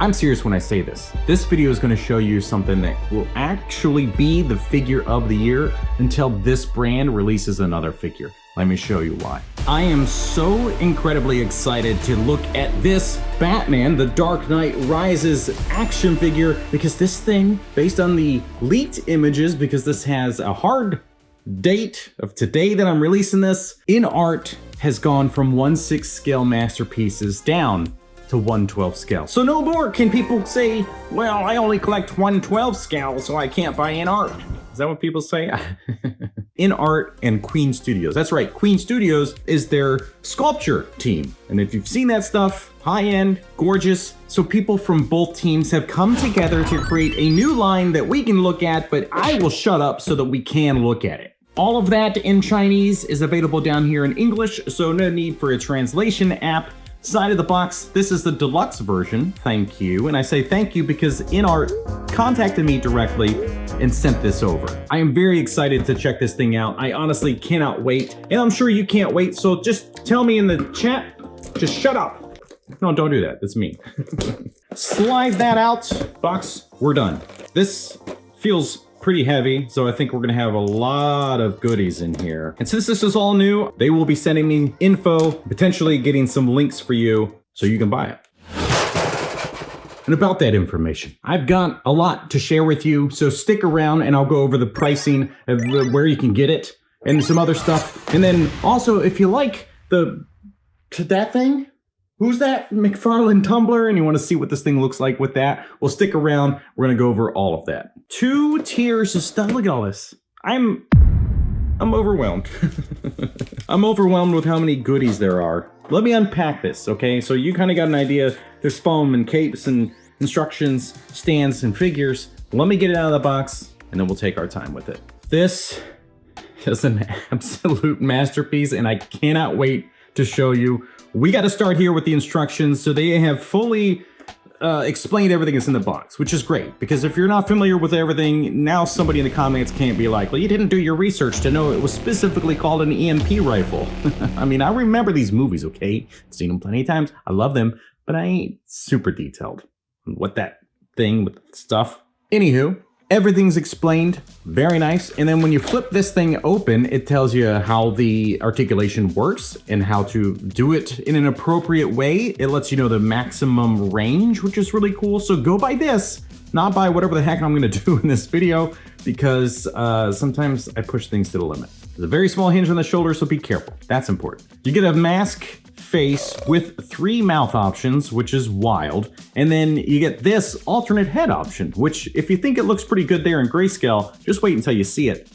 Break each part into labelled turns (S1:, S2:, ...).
S1: I'm serious when I say this. This video is going to show you something that will actually be the figure of the year until this brand releases another figure. Let me show you why. I am so incredibly excited to look at this Batman, The Dark Knight Rises action figure, because this thing, based on the leaked images, because this has a hard date of today that I'm releasing this, INART has gone from 1/6 scale masterpieces down to 1/12 scale. So no more can people say, well, I only collect 1/12 scale, so I can't buy INART. Is that what people say? INART and Queen Studios. That's right, Queen Studios is their sculpture team. And if you've seen that stuff, high-end, gorgeous. So people from both teams have come together to create a new line that we can look at, but I will shut up so that we can look at it. All of that in Chinese is available down here in English, so no need for a translation app. Side of the box, this is the deluxe version, thank you. And I say thank you because INART contacted me directly and sent this over. I am very excited to check this thing out. I honestly cannot wait, and I'm sure you can't wait, so just tell me in the chat, just shut up. No, don't do that, that's me. Slide that out, box, we're done. This feels pretty heavy, so I think we're gonna have a lot of goodies in here. And since this is all new, they will be sending me info, potentially getting some links for you so you can buy it. And about that information, I've got a lot to share with you, so stick around and I'll go over the pricing of where you can get it and some other stuff. And then also, if you like that thing, who's that McFarlane tumbler, and you want to see what this thing looks like with that, well, stick around. We're gonna go over all of that. 2 tiers of stuff. Look at all this. I'm overwhelmed. I'm overwhelmed with how many goodies there are. Let me unpack this, okay? So you kind of got an idea. There's foam and capes and instructions, stands and figures. Let me get it out of the box and then we'll take our time with it. This is an absolute masterpiece and I cannot wait to show you. We got to start here with the instructions. So they have fully explained everything that's in the box, which is great, because if you're not familiar with everything, now somebody in the comments can't be like, well, you didn't do your research to know it was specifically called an EMP rifle. I mean, I remember these movies, okay? Seen them plenty of times. I love them, but I ain't super detailed on what that thing with stuff. Anywho, everything's explained, very nice. And then when you flip this thing open, it tells you how the articulation works and how to do it in an appropriate way. It lets you know the maximum range, which is really cool. So go by this, not by whatever the heck I'm gonna do in this video, because sometimes I push things to the limit. There's a very small hinge on the shoulder, so be careful. That's important. You get a mask face with 3 mouth options, which is wild. And then you get this alternate head option, which if you think it looks pretty good there in grayscale, just wait until you see it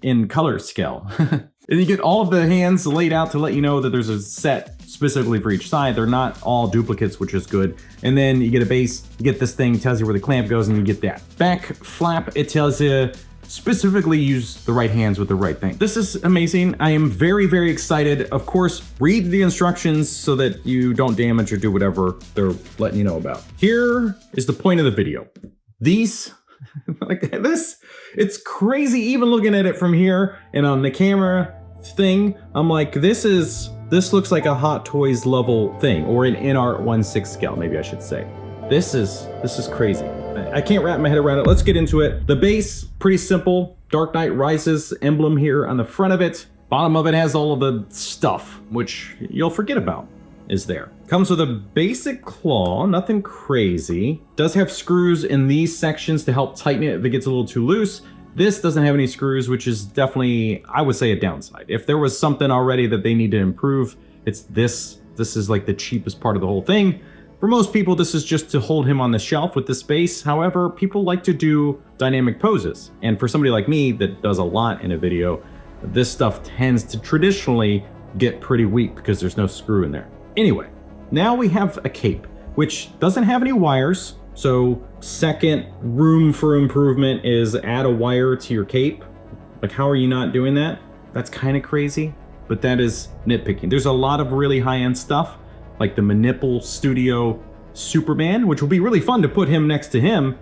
S1: in color scale. And you get all of the hands laid out to let you know that there's a set specifically for each side. They're not all duplicates, which is good. And then you get a base, you get this thing, tells you where the clamp goes, and you get that. Back flap, it tells you specifically use the right hands with the right thing. This is amazing. I am very, very excited. Of course, read the instructions so that you don't damage or do whatever they're letting you know about. Here is the point of the video. These, like this, it's crazy even looking at it from here and on the camera thing. I'm like, this looks like a Hot Toys level thing, or an INART 1/6 scale, maybe I should say. This is crazy. I can't wrap my head around it. Let's get into it. The base, pretty simple. Dark Knight Rises emblem here on the front of it. Bottom of it has all of the stuff, which you'll forget about is there. Comes with a basic claw, nothing crazy. Does have screws in these sections to help tighten it if it gets a little too loose. This doesn't have any screws, which is definitely, I would say, a downside. If there was something already that they need to improve, it's this. This is like the cheapest part of the whole thing. For most people, this is just to hold him on the shelf with the space. However, people like to do dynamic poses. And for somebody like me that does a lot in a video, this stuff tends to traditionally get pretty weak because there's no screw in there. Anyway, now we have a cape, which doesn't have any wires. So second room for improvement is add a wire to your cape. Like, how are you not doing that? That's kind of crazy, but that is nitpicking. There's a lot of really high-end stuff, like the Manipple Studio Superman, which will be really fun to put him next to him.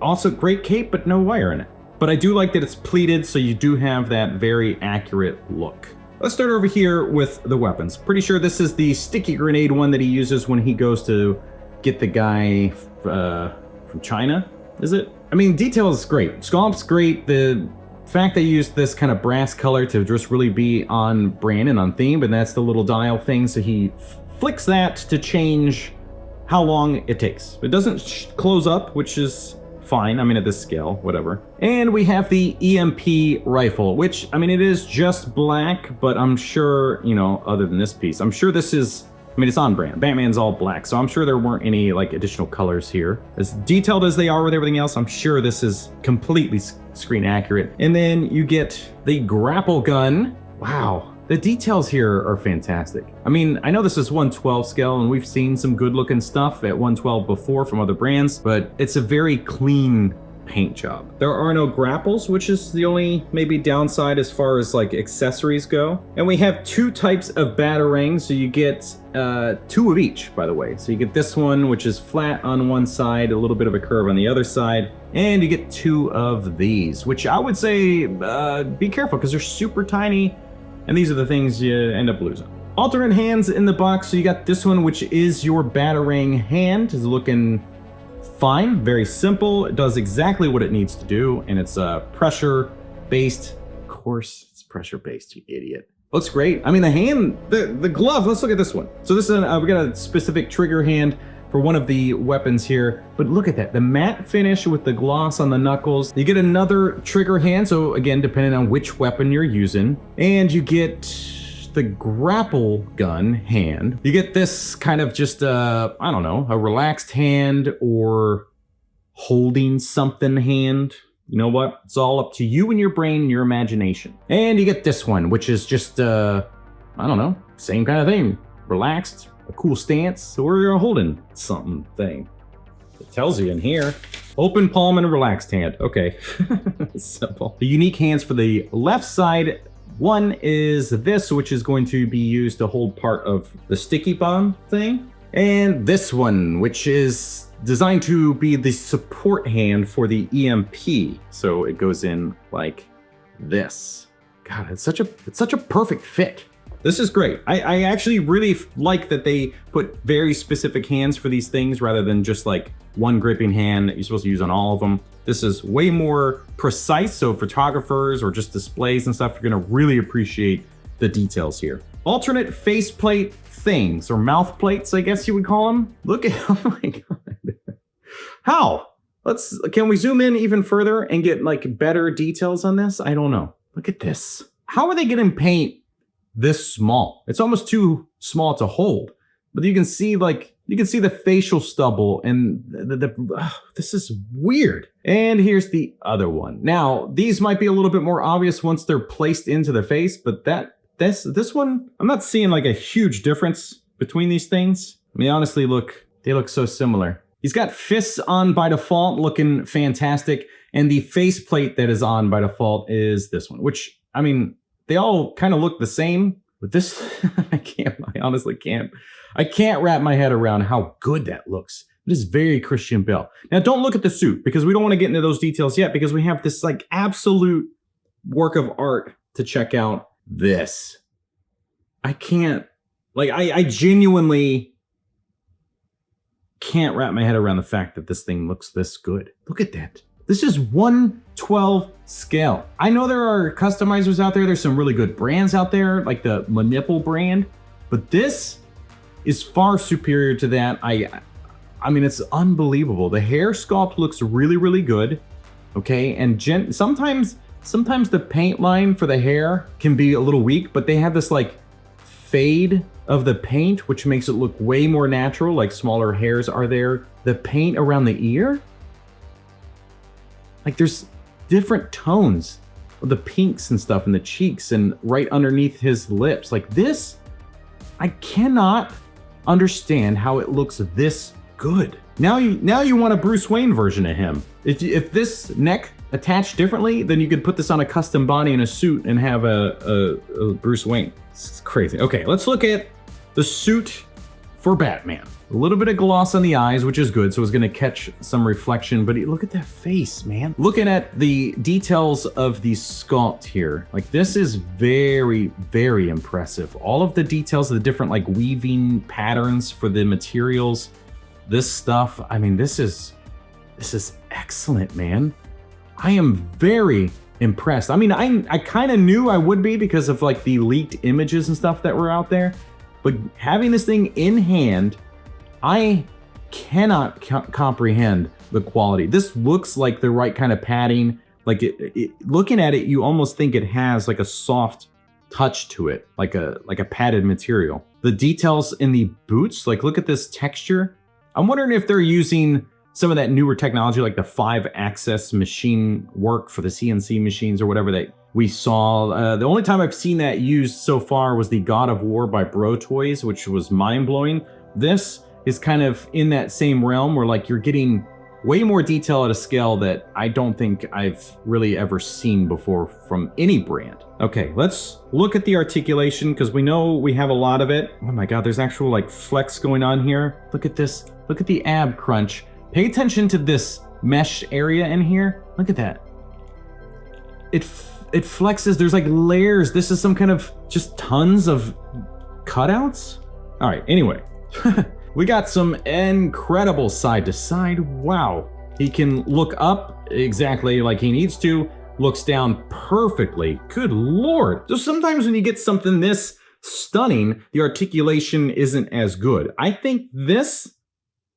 S1: Also great cape, but no wire in it. But I do like that it's pleated, so you do have that very accurate look. Let's start over here with the weapons. Pretty sure this is the sticky grenade one that he uses when he goes to get the guy from China, is it? I mean, detail is great. Sculpt's great. The fact they used this kind of brass color to just really be on brand and on theme, and that's the little dial thing, so he flicks that to change how long it takes. It doesn't close up, which is fine. I mean, at this scale, whatever. And we have the EMP rifle, which, I mean, it is just black, but I'm sure, you know, other than this piece, I'm sure this is, I mean, it's on brand. Batman's all black, so I'm sure there weren't any like additional colors here. As detailed as they are with everything else, I'm sure this is completely screen accurate. And then you get the grapple gun. Wow. The details here are fantastic. I mean, I know this is 1/12 scale and we've seen some good looking stuff at 1/12 before from other brands, but it's a very clean paint job. There are no grapples, which is the only maybe downside as far as like accessories go. And we have 2 types of batarangs, so you get 2 of each, by the way. So you get this one, which is flat on one side, a little bit of a curve on the other side, and you get 2 of these, which I would say be careful because they're super tiny, and these are the things you end up losing. Alternate hands in the box, so you got this one, which is your batarang hand. Is looking fine, very simple. It does exactly what it needs to do, and it's pressure based. Of course, it's pressure based, you idiot. Looks great. I mean, the hand, the glove. Let's look at this one. So this is we got a specific trigger hand for one of the weapons here, but look at that, the matte finish with the gloss on the knuckles. You get another trigger hand, so again, depending on which weapon you're using, and you get the grapple gun hand. You get this kind of just I don't know, a relaxed hand or holding something hand. You know what? It's all up to you and your brain and your imagination. And you get this one, which is just I don't know, same kind of thing. Relaxed, a cool stance, or you're holding something thing. It tells you in here. Open palm and a relaxed hand. Okay, simple. The unique hands for the left side, one is this, which is going to be used to hold part of the sticky bomb thing. And this one, which is designed to be the support hand for the EMP. So it goes in like this. God, it's such a perfect fit. This is great. I actually really like that they put very specific hands for these things rather than just like one gripping hand that you're supposed to use on all of them. This is way more precise, so photographers or just displays and stuff, you're gonna really appreciate the details here. Alternate faceplate things, or mouth plates, I guess you would call them. Look at, oh my God. How? Can we zoom in even further and get like better details on this? I don't know. Look at this. How are they getting paint this small? It's almost too small to hold, but you can see the facial stubble and this is weird. And here's the other one. Now, these might be a little bit more obvious once they're placed into the face, but this one, I'm not seeing like a huge difference between these things. I mean, honestly, they look so similar. He's got fists on by default, looking fantastic. And the faceplate that is on by default is this one, which, I mean, they all kind of look the same, but this, I honestly can't. I can't wrap my head around how good that looks. It is very Christian Bale. Now, don't look at the suit because we don't want to get into those details yet because we have this like absolute work of art to check out. This. I can't, like, I genuinely can't wrap my head around the fact that this thing looks this good. Look at that. This is 1/12 scale. I know there are customizers out there. There's some really good brands out there, like the Manipple brand, but this is far superior to that. I mean, it's unbelievable. The hair sculpt looks really, really good. Okay, and sometimes the paint line for the hair can be a little weak, but they have this like fade of the paint, which makes it look way more natural, like smaller hairs are there. The paint around the ear, like there's different tones of the pinks and stuff in the cheeks and right underneath his lips. Like this, I cannot understand how it looks this good. Now you want a Bruce Wayne version of him. If this neck attached differently, then you could put this on a custom body in a suit and have a Bruce Wayne. It's crazy. Okay, let's look at the suit for Batman. A little bit of gloss on the eyes, which is good, so it's gonna catch some reflection, but look at that face, man. Looking at the details of the sculpt here, like this is very, very impressive. All of the details of the different like weaving patterns for the materials, this stuff, I mean, this is excellent, man. I am very impressed. I mean, I kind of knew I would be because of like the leaked images and stuff that were out there, but having this thing in hand, I cannot comprehend the quality. This looks like the right kind of padding. Like looking at it, you almost think it has like a soft touch to it, like a padded material. The details in the boots, like look at this texture. I'm wondering if they're using some of that newer technology, like the 5-axis machine work for the CNC machines or whatever that we saw. The only time I've seen that used so far was the God of War by Bro Toys, which was mind-blowing. This is kind of in that same realm where like you're getting way more detail at a scale that I don't think I've really ever seen before from any brand. Okay, let's look at the articulation because we know we have a lot of it. Oh my God, there's actual like flex going on here. Look at this, look at the ab crunch. Pay attention to this mesh area in here. Look at that. It flexes, there's like layers. This is some kind of just tons of cutouts. All right, anyway. We got some incredible side to side. Wow. He can look up exactly like he needs to, looks down perfectly. Good Lord. So sometimes when you get something this stunning, the articulation isn't as good. I think this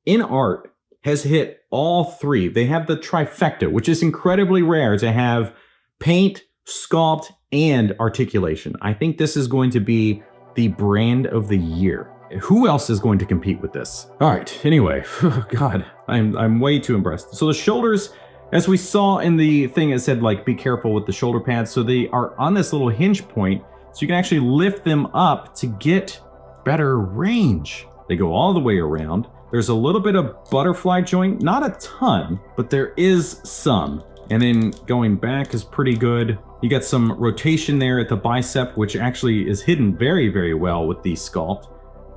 S1: INART has hit all three. They have the trifecta, which is incredibly rare to have paint, sculpt, and articulation. I think this is going to be the brand of the year. Who else is going to compete with this? All right, anyway, God, I'm way too impressed. So the shoulders, as we saw in the thing, it said like, be careful with the shoulder pads. So they are on this little hinge point, so you can actually lift them up to get better range. They go all the way around. There's a little bit of butterfly joint, not a ton, but there is some. And then going back is pretty good. You got some rotation there at the bicep, which actually is hidden very, very well with the sculpt.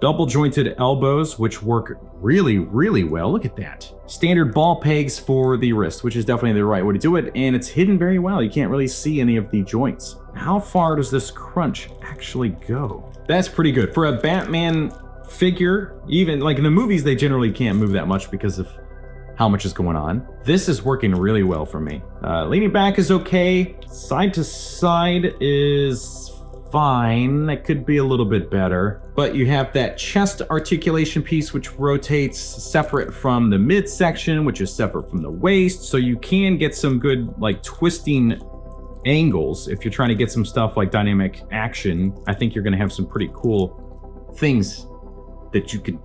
S1: Double jointed elbows, which work really, really well. Look at that. Standard ball pegs for the wrist, which is definitely the right way to do it. And it's hidden very well. You can't really see any of the joints. How far does this crunch actually go? That's pretty good. For a Batman figure, even like in the movies, they generally can't move that much because of how much is going on. This is working really well for me. Leaning back is okay. Side to side is fine. That could be a little bit better. But you have that chest articulation piece, which rotates separate from the midsection, which is separate from the waist. So you can get some good like twisting angles if you're trying to get some stuff like dynamic action. I think you're gonna have some pretty cool things that you could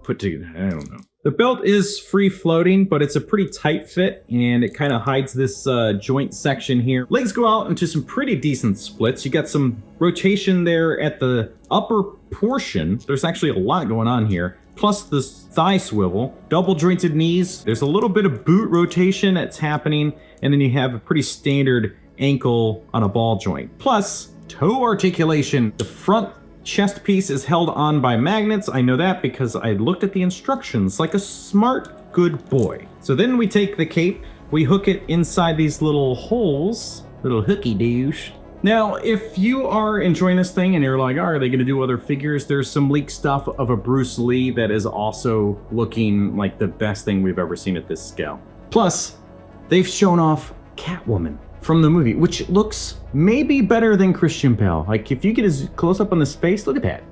S1: put together. I don't know. The belt is free floating, but it's a pretty tight fit and it kind of hides this joint section here. Legs go out into some pretty decent splits. You got some rotation there at the upper portion. There's actually a lot going on here. Plus the thigh swivel, double jointed knees. There's a little bit of boot rotation that's happening. And then you have a pretty standard ankle on a ball joint. Plus toe articulation. The front chest piece is held on by magnets. I know that because I looked at the instructions like a smart, good boy. So then we take the cape, we hook it inside these little holes, little hooky douche. Now, if you are enjoying this thing and you're like, oh, are they gonna do other figures? There's some leaked stuff of a Bruce Lee that is also looking like the best thing we've ever seen at this scale. Plus, they've shown off Catwoman from the movie, which looks maybe better than Christian Bale. Like if you get as close up on this face, look at that.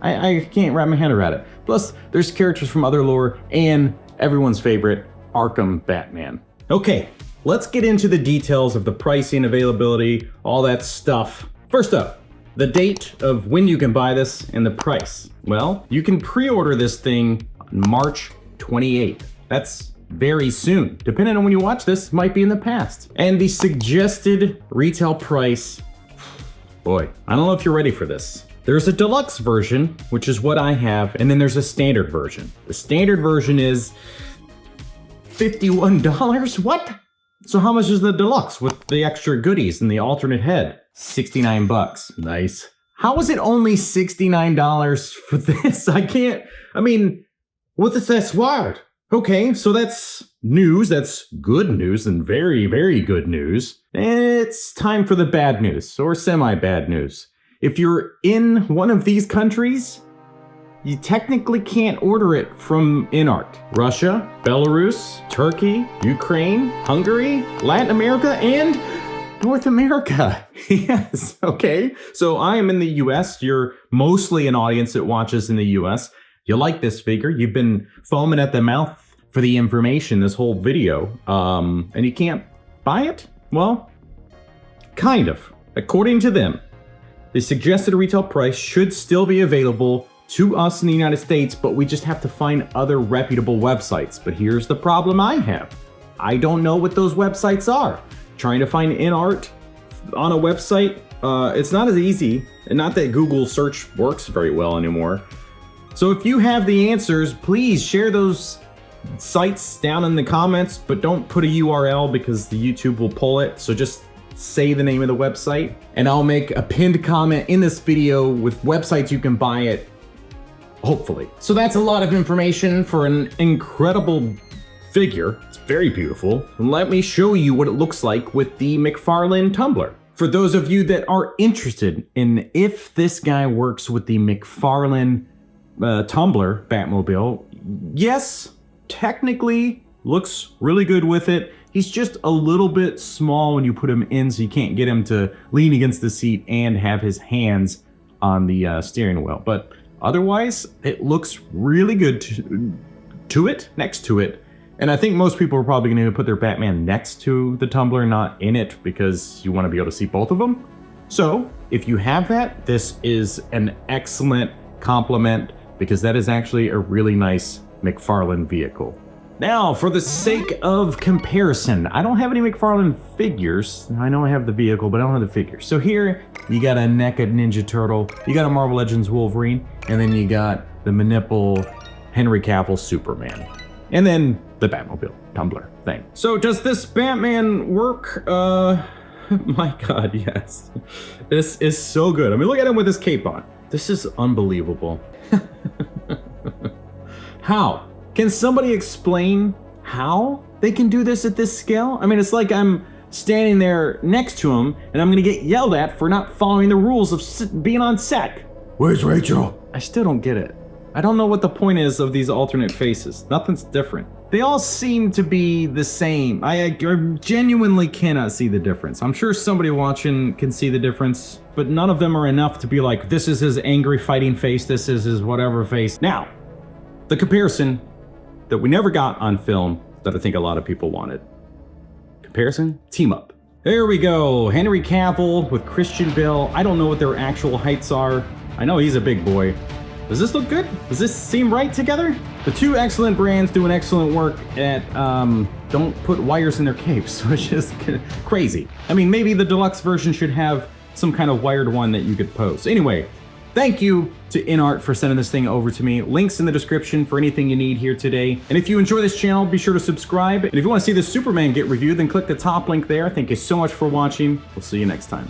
S1: I can't wrap my head around it. Plus there's characters from other lore and everyone's favorite, Arkham Batman. Okay, let's get into the details of the pricing, availability, all that stuff. First up, the date of when you can buy this and the price. Well, you can pre-order this thing on March 28th. That's very soon. Depending on when you watch this, might be in the past. And the suggested retail price, boy, I don't know if you're ready for this. There's a deluxe version, which is what I have, and then there's a standard version. The standard version is $51. What? So how much is the deluxe with the extra goodies and the alternate head? 69 bucks. Nice. How is it only $69 for this? I mean, what is that wild? Okay, so that's news. That's good news and very, very good news. It's time for the bad news or semi-bad news. If you're in one of these countries, you technically can't order it from INART. Russia, Belarus, Turkey, Ukraine, Hungary, Latin America, and North America. Yes, okay. So I am in the US. You're mostly an audience that watches in the US. You like this figure. You've been foaming at the mouth for the information this whole video, and you can't buy it? Well, kind of. According to them, the suggested retail price should still be available to us in the United States, but we just have to find other reputable websites. But here's the problem I have. I don't know what those websites are. Trying to find INART on a website, it's not as easy, and not that Google search works very well anymore. So if you have the answers, please share those sites down in the comments, but don't put a URL because the YouTube will pull it. So just say the name of the website, and I'll make a pinned comment in this video with websites you can buy it, hopefully. So that's a lot of information for an incredible figure. It's very beautiful. Let me show you what it looks like with the McFarlane tumbler. For those of you that are interested in if this guy works with the McFarlane tumbler Batmobile, yes, technically looks really good with it. He's just a little bit small when you put him in, so you can't get him to lean against the seat and have his hands on the steering wheel. But otherwise, it looks really good next to it. And I think most people are probably going to put their Batman next to the tumbler, not in it, because you want to be able to see both of them. So if you have that, this is an excellent compliment, because that is actually a really nice McFarlane vehicle. Now, for the sake of comparison, I don't have any McFarlane figures. I know I have the vehicle, but I don't have the figures. So here, you got a NECA Ninja Turtle, you got a Marvel Legends Wolverine, and then you got the Manipple Henry Cavill Superman. And then the Batmobile tumbler thing. So does this Batman work? My God, yes. This is so good. I mean, look at him with his cape on. This is unbelievable. How? Can somebody explain how they can do this at this scale? I mean, it's like I'm standing there next to him and I'm gonna get yelled at for not following the rules of being on set. Where's Rachel? I still don't get it. I don't know what the point is of these alternate faces. Nothing's different. They all seem to be the same. I genuinely cannot see the difference. I'm sure somebody watching can see the difference, but none of them are enough to be like, this is his angry fighting face, this is his whatever face. Now, the comparison that we never got on film that I think a lot of people wanted. Comparison? Team up. There we go. Henry Cavill with Christian Bale. I don't know what their actual heights are. I know he's a big boy. Does this look good? Does this seem right together? The two excellent brands doing excellent work at don't put wires in their capes, which is crazy. I mean, maybe the deluxe version should have some kind of wired one that you could post. Anyway, thank you to INART for sending this thing over to me. Links in the description for anything you need here today. And if you enjoy this channel, be sure to subscribe. And if you want to see the Superman get reviewed, then click the top link there. Thank you so much for watching. We'll see you next time.